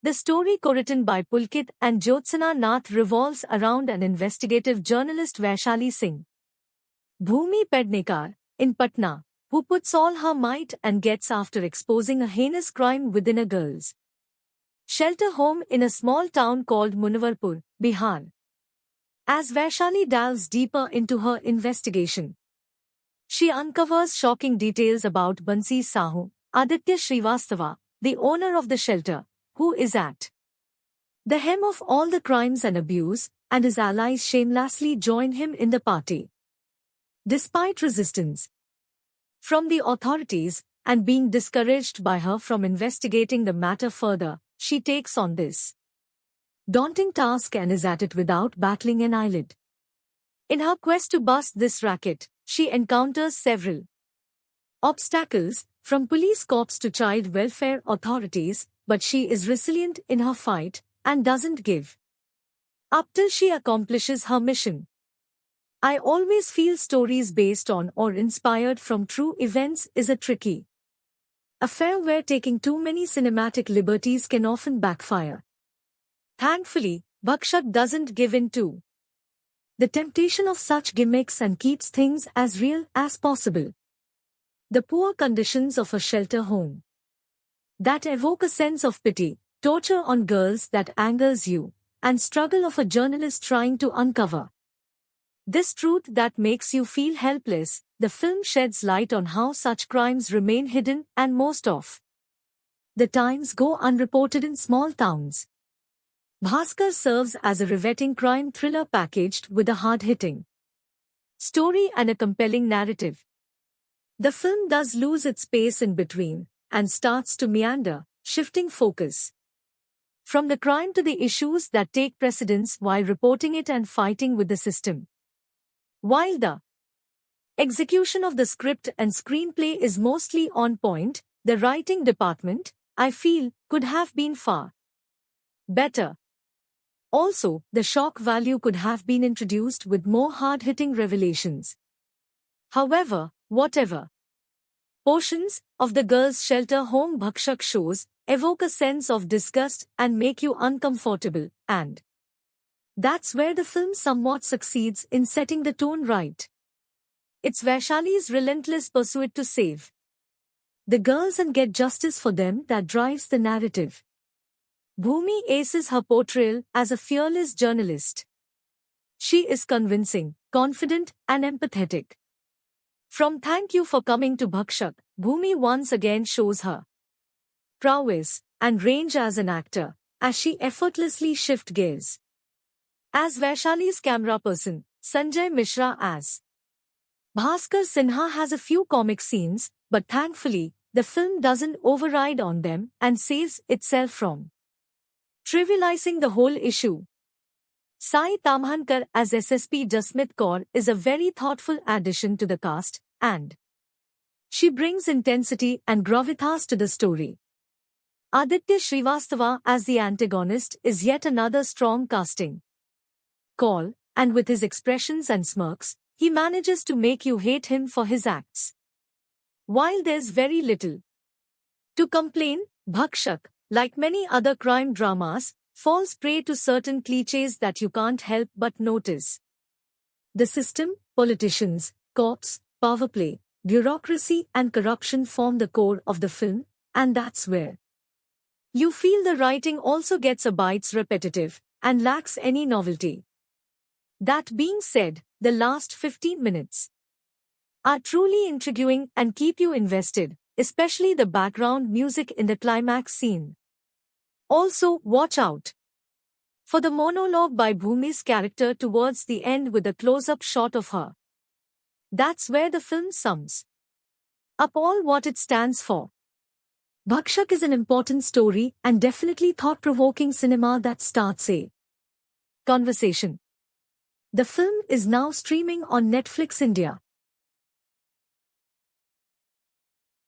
The story, co-written by Pulkit and Jyotsna Nath, revolves around an investigative journalist, Vaishali Singh, Bhumi Pednekar, in Patna, who puts all her might and gets after exposing a heinous crime within a girls' shelter home in a small town called Munawwarpur, Bihar. As Vaishali delves deeper into her investigation, she uncovers shocking details about Bansi Sahu, Aditya Srivastava, the owner of the shelter, who is at the helm of all the crimes and abuse, and his allies shamelessly join him in the party. Despite resistance from the authorities and being discouraged by her from investigating the matter further, she takes on this daunting task and is at it without battling an eyelid. In her quest to bust this racket, she encounters several obstacles, from police corps to child welfare authorities, but she is resilient in her fight and doesn't give up till she accomplishes her mission. I always feel stories based on or inspired from true events is a tricky affair where taking too many cinematic liberties can often backfire. Thankfully, Bhakshak doesn't give in to the temptation of such gimmicks and keeps things as real as possible. The poor conditions of a shelter home that evoke a sense of pity, torture on girls that angers you, and struggle of a journalist trying to uncover this truth that makes you feel helpless. The film sheds light on how such crimes remain hidden and most of the times go unreported in small towns. Bhaskar serves as a riveting crime thriller packaged with a hard-hitting story and a compelling narrative. The film does lose its pace in between and starts to meander, shifting focus from the crime to the issues that take precedence while reporting it and fighting with the system. While the execution of the script and screenplay is mostly on point, the writing department, I feel, could have been far better. Also, the shock value could have been introduced with more hard-hitting revelations. However, whatever portions of the girls' shelter home Bhakshak shows evoke a sense of disgust and make you uncomfortable, and that's where the film somewhat succeeds in setting the tone right. It's Vaishali's relentless pursuit to save the girls and get justice for them that drives the narrative. Bhumi aces her portrayal as a fearless journalist. She is convincing, confident, and empathetic. From Thank You for Coming to Bhakshak, Bhumi once again shows her prowess and range as an actor, as she effortlessly shifts gears. As Vaishali's camera person, Sanjay Mishra as Bhaskar Sinha has a few comic scenes, but thankfully, the film doesn't override on them and saves itself from trivializing the whole issue. Sai Tamhankar as SSP Jasmeet Kaur is a very thoughtful addition to the cast, and she brings intensity and gravitas to the story. Aditya Srivastava as the antagonist is yet another strong casting call, and with his expressions and smirks, he manages to make you hate him for his acts. While there's very little to complain, Bhakshak, like many other crime dramas, falls prey to certain clichés that you can't help but notice. The system, politicians, cops, power play, bureaucracy and corruption form the core of the film, and that's where you feel the writing also gets a bit repetitive and lacks any novelty. That being said, the last 15 minutes are truly intriguing and keep you invested, especially the background music in the climax scene. Also, watch out for the monologue by Bhumi's character towards the end with a close-up shot of her. That's where the film sums up all what it stands for. Bhakshak is an important story and definitely thought-provoking cinema that starts a conversation. The film is now streaming on Netflix India.